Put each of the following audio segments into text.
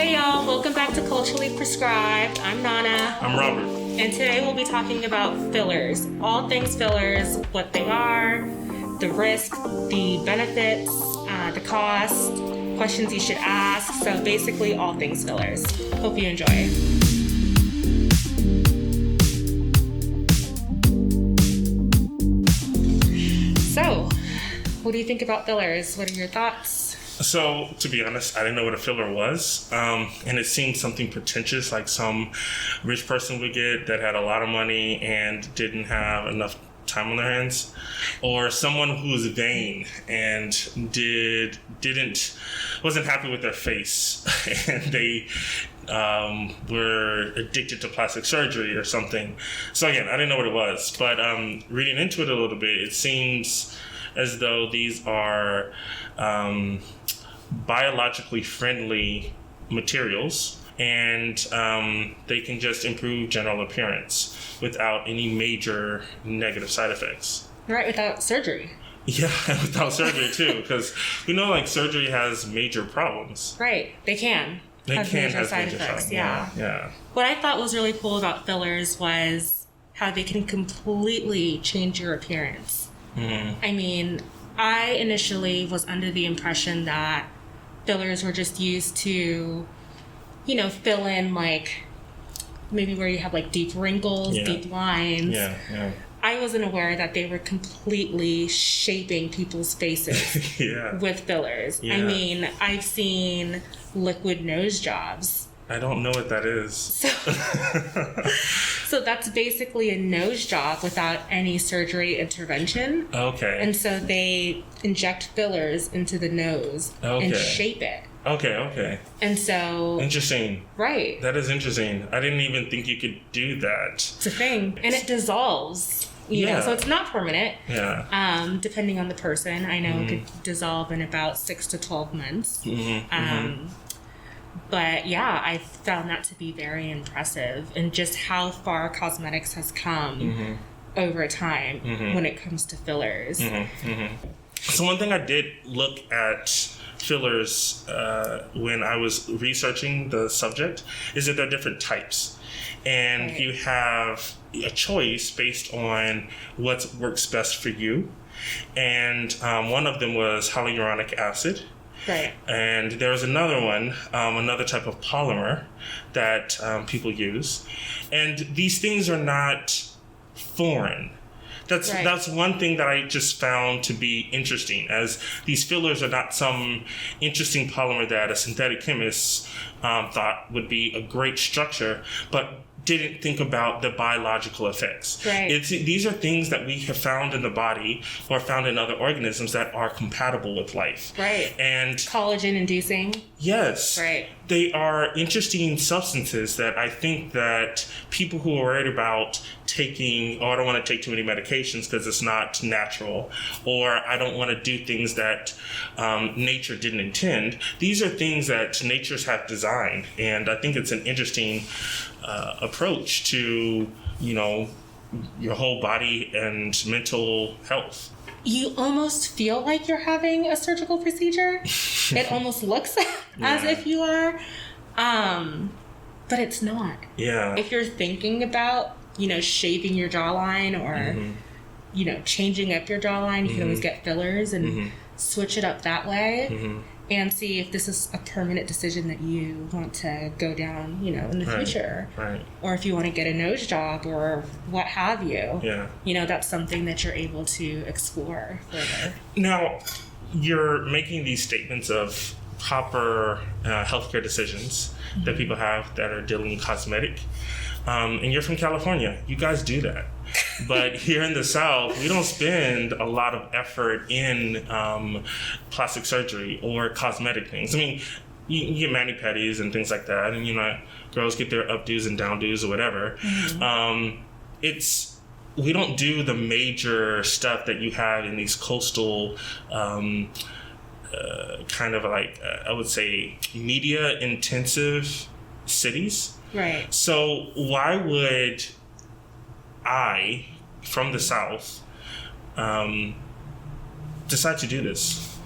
Hey y'all, welcome back to Culturally Prescribed. I'm Nana. I'm Robert. And today we'll be talking about fillers. All things fillers, what they are, the risk, the benefits, the cost, questions you should ask. So basically all things fillers. Hope you enjoy. So, what do you think about fillers? What are your thoughts? So, to be honest, I didn't know what a filler was. And it seemed something pretentious, like some rich person would get that had a lot of money and didn't have enough time on their hands. Or someone who was vain and wasn't happy with their face. And they were addicted to plastic surgery or something. So again, I didn't know what it was. But reading into it a little bit, it seems as though these are biologically friendly materials, and they can just improve general appearance without any major negative side effects. Right, without surgery. Yeah, without surgery too, because we know like surgery has major problems. Right, they can. Have major side effects. Yeah. What I thought was really cool about fillers was how they can completely change your appearance. Mm-hmm. I mean, I initially was under the impression that fillers were just used to, fill in like maybe where you have like deep wrinkles, deep lines. Yeah. I wasn't aware that they were completely shaping people's faces with fillers. Yeah. I mean, I've seen liquid nose jobs. I don't know what that is. So that's basically a nose job without any surgery intervention. Okay. And so they inject fillers into the nose and shape it. Okay. And so... Interesting. Right. That is interesting. I didn't even think you could do that. It's a thing. And it dissolves. You know, so it's not permanent. Yeah. Depending on the person. I know it could dissolve in about 6 to 12 months. But yeah, I found that to be very impressive, and just how far cosmetics has come over time when it comes to fillers. So one thing I did look at fillers when I was researching the subject is that there are different types. And you have a choice based on what works best for you. And one of them was hyaluronic acid. Right. And there's another one, another type of polymer that people use. And these things are not foreign. That's one thing that I just found to be interesting, as these fillers are not some interesting polymer that a synthetic chemist thought would be a great structure, but didn't think about the biological effects. Right. These are things that we have found in the body or found in other organisms that are compatible with life. Right. And collagen inducing. Yes. Right. They are interesting substances that I think that people who are worried about taking, I don't want to take too many medications because it's not natural, or I don't want to do things that nature didn't intend. These are things that natures have designed, and I think it's an interesting approach to, your whole body and mental health. You almost feel like you're having a surgical procedure. It almost looks as if you are, but it's not. Yeah. If you're thinking about, shaving your jawline or, changing up your jawline, you can always get fillers and switch it up that way and see if this is a permanent decision that you want to go down, in the future. Right. Or if you want to get a nose job or what have you. Yeah. That's something that you're able to explore further. Now, you're making these statements of proper healthcare decisions that people have that are dealing with cosmetic. And you're from California. You guys do that. But here in the South, we don't spend a lot of effort in plastic surgery or cosmetic things. I mean, you get mani-pedis and things like that, and girls get their updos and downdos or whatever. We don't do the major stuff that you have in these coastal kind of like I would say media intensive cities. Right. So why would I, from the South, decide to do this?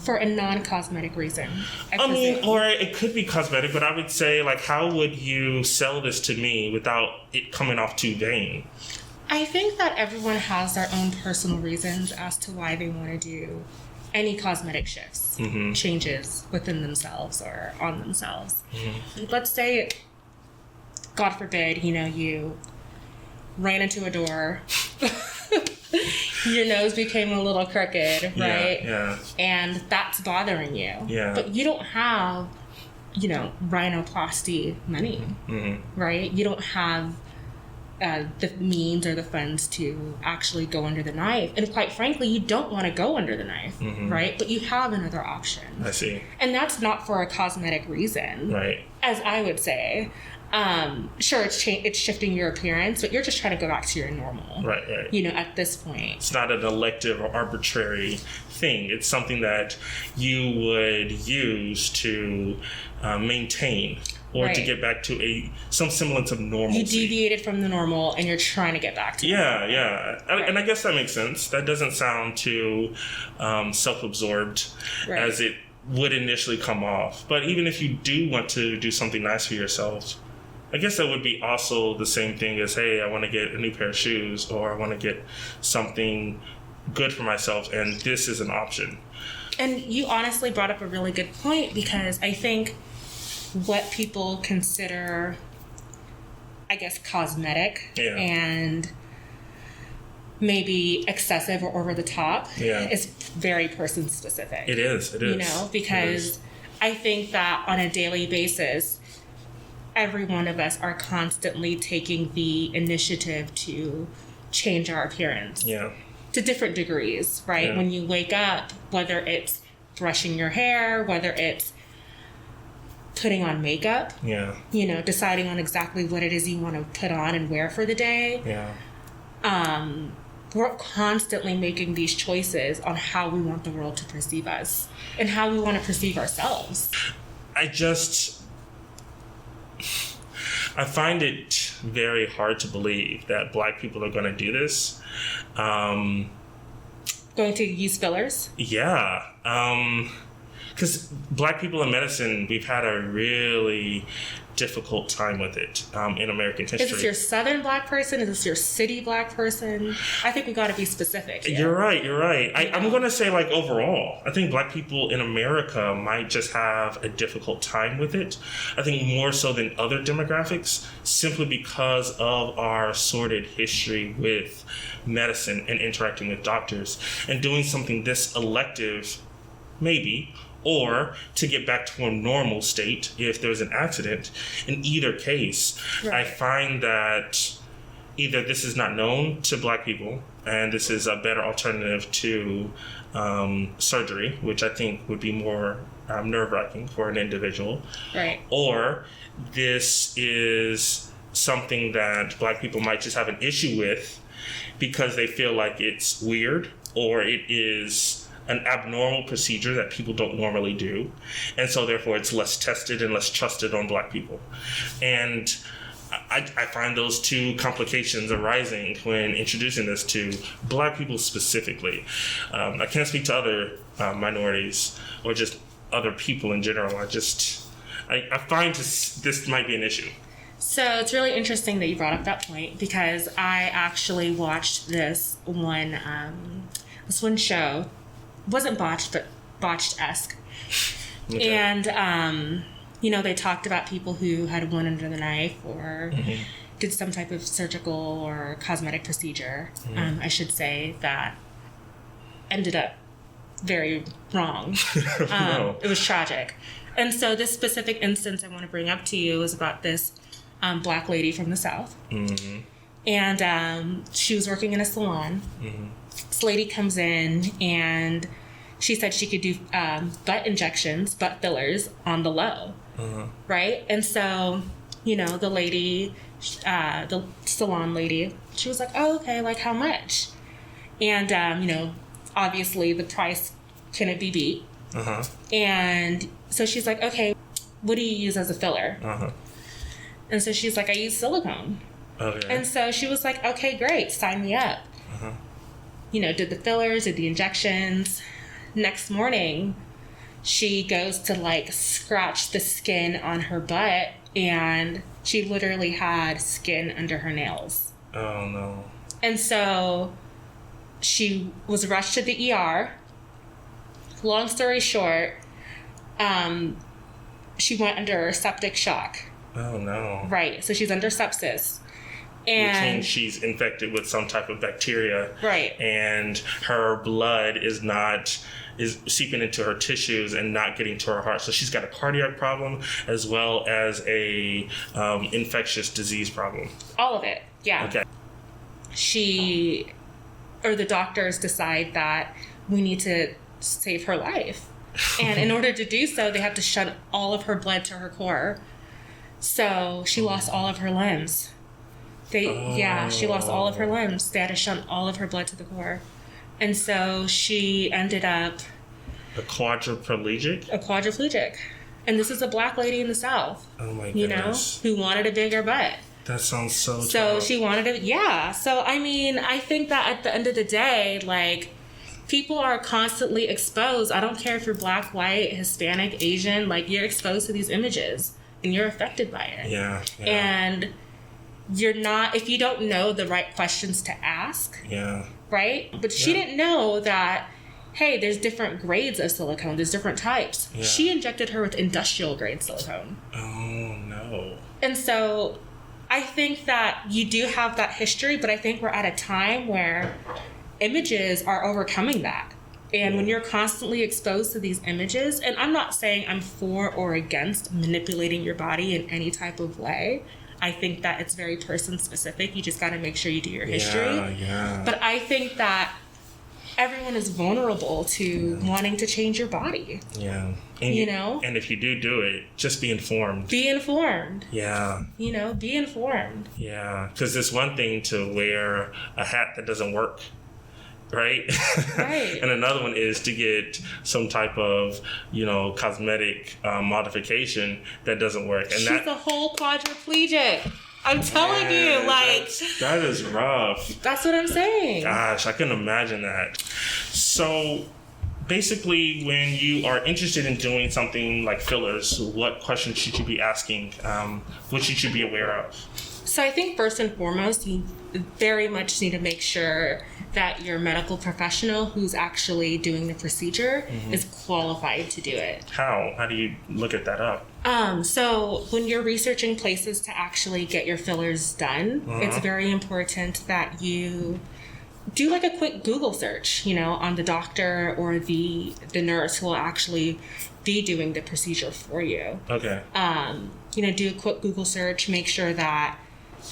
for a non-cosmetic reason. I mean, or it could be cosmetic, but I would say, like, how would you sell this to me without it coming off too vain? I think that everyone has their own personal reasons as to why they want to do any cosmetic shifts, changes within themselves or on themselves. Let's say, God forbid, you ran into a door, your nose became a little crooked, right? Yeah. And that's bothering you. Yeah. But you don't have, rhinoplasty money, right? You don't have the means or the funds to actually go under the knife. And quite frankly, you don't want to go under the knife, right? But you have another option. I see. And that's not for a cosmetic reason. Right. As I would say. Sure, it's shifting your appearance, but you're just trying to go back to your normal. Right. At this point. It's not an elective or arbitrary thing. It's something that you would use to maintain or to get back to some semblance of normalcy. You deviated from the normal and you're trying to get back to normal. Yeah. Right. And I guess that makes sense. That doesn't sound too self-absorbed as it would initially come off. But even if you do want to do something nice for yourself, I guess that would be also the same thing as, hey, I want to get a new pair of shoes, or I want to get something good for myself, and this is an option. And you honestly brought up a really good point, because I think what people consider, I guess, cosmetic and maybe excessive or over the top is very person specific. It is. Because I think that on a daily basis, every one of us are constantly taking the initiative to change our appearance to different degrees, right? When you wake up, whether it's brushing your hair, whether it's putting on makeup, deciding on exactly what it is you want to put on and wear for the day. We're constantly making these choices on how we want the world to perceive us and how we want to perceive ourselves. I find it very hard to believe that Black people are going to do this. Going to use fillers? Yeah. Because Black people in medicine, we've had a really difficult time with it in American history. Is this your Southern Black person? Is this your city Black person? I think we got to be specific here. You're right. I'm going to say, like, overall, I think Black people in America might just have a difficult time with it. I think more so than other demographics, simply because of our sordid history with medicine and interacting with doctors, and doing something this elective, maybe, or to get back to a normal state if there's an accident. In either case, I find that either this is not known to Black people, and this is a better alternative to surgery, which I think would be more nerve-wracking for an individual, or this is something that Black people might just have an issue with because they feel like it's weird, or it is an abnormal procedure that people don't normally do. And so therefore it's less tested and less trusted on Black people. And I find those two complications arising when introducing this to Black people specifically. I can't speak to other minorities or just other people in general. I find this might be an issue. So it's really interesting that you brought up that point, because I actually watched this one show. Wasn't botched, but botched-esque. Okay. And, they talked about people who had went under the knife or did some type of surgical or cosmetic procedure, I should say, that ended up very wrong. No. It was tragic. And so this specific instance I want to bring up to you is about this Black lady from the South. And she was working in a salon. This lady comes in and she said she could do butt injections, butt fillers on the low, right? And so, the lady, the salon lady, she was like, oh, okay, like how much? And, obviously the price couldn't be beat. And so she's like, okay, what do you use as a filler? And so she's like, I use silicone. Okay. And so she was like, okay, great, sign me up. Did the fillers, did the injections. Next morning, she goes to like scratch the skin on her butt, and she literally had skin under her nails. Oh no. And so she was rushed to the ER. Long story short, she went under septic shock. Oh no. Right. So she's under sepsis. And which means she's infected with some type of bacteria. Right. And her blood is seeping into her tissues and not getting to her heart. So she's got a cardiac problem as well as a infectious disease problem. All of it. Yeah. Okay. The doctors decide that we need to save her life. And in order to do so, they have to shunt all of her blood to her core. So she lost all of her limbs. She lost all of her limbs. They had to shunt all of her blood to the core. And so she ended up... A quadriplegic? A quadriplegic. And this is a black lady in the South. Oh my goodness. Who wanted a bigger butt. That sounds so tough. So she wanted it. Yeah. So, I mean, I think that at the end of the day, like, people are constantly exposed. I don't care if you're black, white, Hispanic, Asian. Like, you're exposed to these images and you're affected by it. Yeah. And you're not, if you don't know the right questions to ask. Yeah. Right? But she didn't know that, hey, there's different grades of silicone. There's different types. Yeah. She injected her with industrial grade silicone. Oh, no. And so I think that you do have that history, but I think we're at a time where images are overcoming that. And when you're constantly exposed to these images, and I'm not saying I'm for or against manipulating your body in any type of way. I think that it's very person specific. You just got to make sure you do your history. Yeah. But I think that everyone is vulnerable to wanting to change your body. Yeah. And and if you do it, just be informed. Be informed. Yeah. Be informed. Yeah. Because it's one thing to wear a hat that doesn't work. Right? Right. And another one is to get some type of, cosmetic modification that doesn't work. And she's a whole quadriplegic. I'm telling you, that is rough. That's what I'm saying. Gosh, I can imagine that. So basically, when you are interested in doing something like fillers, what questions should you be asking? What should you be aware of? So I think first and foremost, you very much need to make sure that your medical professional who's actually doing the procedure is qualified to do it. How? How do you look at that up? So when you're researching places to actually get your fillers done, it's very important that you do like a quick Google search, on the doctor or the nurse who will actually be doing the procedure for you. Okay. Do a quick Google search, make sure that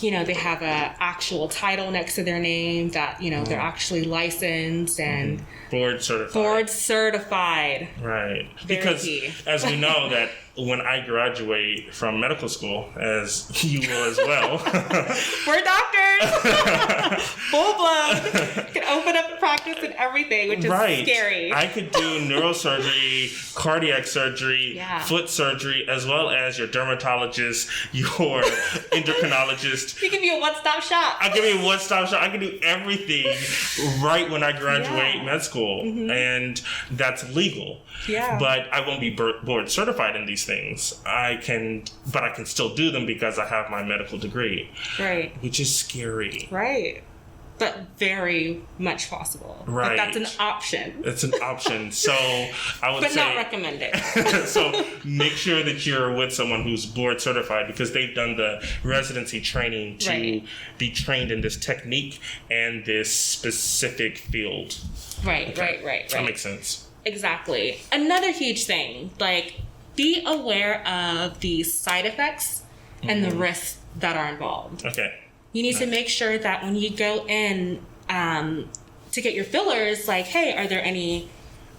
they have a actual title next to their name, that, they're actually licensed and board certified. Right. Very because key. As we know that when I graduate from medical school, as you will as well. We're doctors. Full blown. Can open up a practice and everything, which is scary. I could do neurosurgery, cardiac surgery, foot surgery, as well as your dermatologist, your endocrinologist. You can be a one-stop shop. I can be a one-stop shop. I can do everything right when I graduate med school. And that's legal. Yeah. But I won't be board certified in these things. I can still do them because I have my medical degree. Right. Which is scary. Right. But very much possible. Right. But that's an option. It's an option. So I would say... But not recommended. So make sure that you're with someone who's board certified because they've done the residency training to be trained in this technique and this specific field. Right. That makes sense. Exactly. Another huge thing, be aware of the side effects and the risks that are involved. Okay. You need to make sure that when you go in to get your fillers, hey, are there any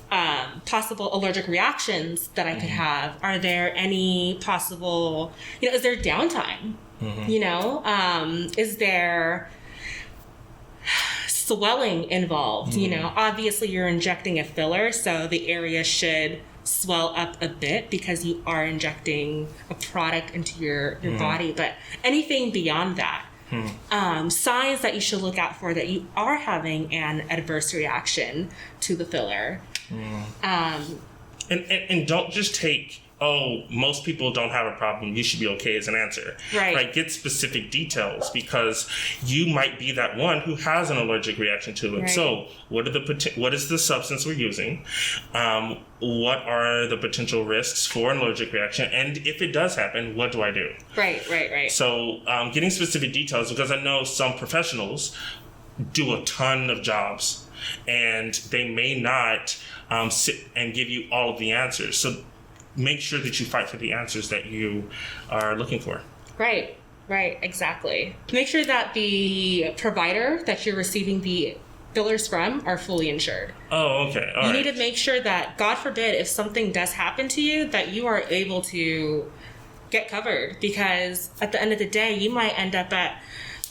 possible allergic reactions that I could have? Are there any possible, is there downtime? Is there swelling involved? Obviously you're injecting a filler, so the area should swell up a bit because you are injecting a product into your body. But anything beyond that, signs that you should look out for that you are having an adverse reaction to the filler. And don't just take, oh, most people don't have a problem, you should be okay as an answer. Right. Get specific details, because you might be that one who has an allergic reaction to it. Right. So what is the substance we're using? What are the potential risks for an allergic reaction? And if it does happen, what do I do? Right. So getting specific details, because I know some professionals do a ton of jobs and they may not sit and give you all of the answers. So make sure that you fight for the answers that you are looking for. Right, exactly. Make sure that the provider that you're receiving the fillers from are fully insured. Oh, okay. You need to make sure that, God forbid, if something does happen to you, that you are able to get covered. Because at the end of the day, you might end up at,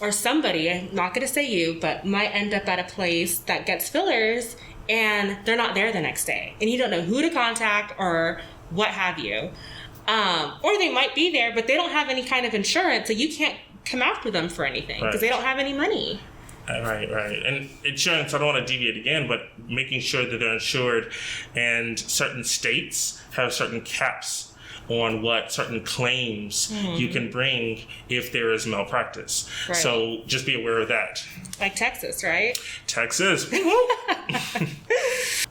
or somebody, I'm not going to say you, but might end up at a place that gets fillers and they're not there the next day. And you don't know who to contact or what have you. Or they might be there, but they don't have any kind of insurance, so you can't come after them for anything because they don't have any money. Right. And insurance, I don't want to deviate again, but making sure that they're insured, and certain states have certain caps on what certain claims you can bring if there is malpractice. Right. So just be aware of that. Like Texas, right? Texas.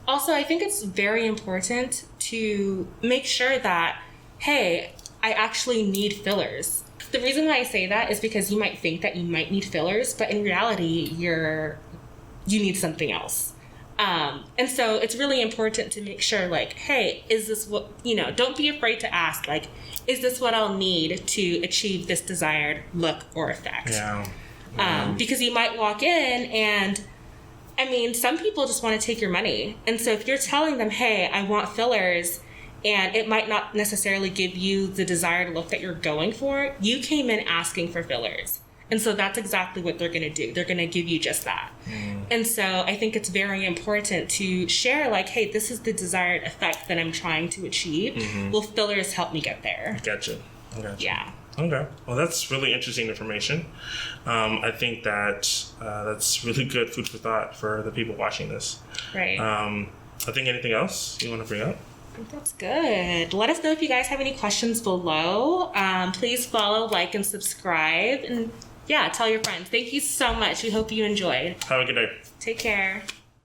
Also, I think it's very important to make sure that, hey, I actually need fillers. The reason why I say that is because you might think that you might need fillers, but in reality, you need something else. And so it's really important to make sure, like, hey, is this what, don't be afraid to ask, like, is this what I'll need to achieve this desired look or effect? Yeah. Because you might walk in and, some people just want to take your money. And so if you're telling them, hey, I want fillers, and it might not necessarily give you the desired look that you're going for, you came in asking for fillers. And so that's exactly what they're going to do. They're going to give you just that. And so I think it's very important to share, like, hey, this is the desired effect that I'm trying to achieve. Will fillers help me get there? Gotcha. Yeah. Okay. Well, that's really interesting information. I think that that's really good food for thought for the people watching this. Right. I think anything else you want to bring up? I think that's good. Let us know if you guys have any questions below. Please follow, like, and subscribe. And yeah, tell your friends. Thank you so much. We hope you enjoyed. Have a good day. Take care.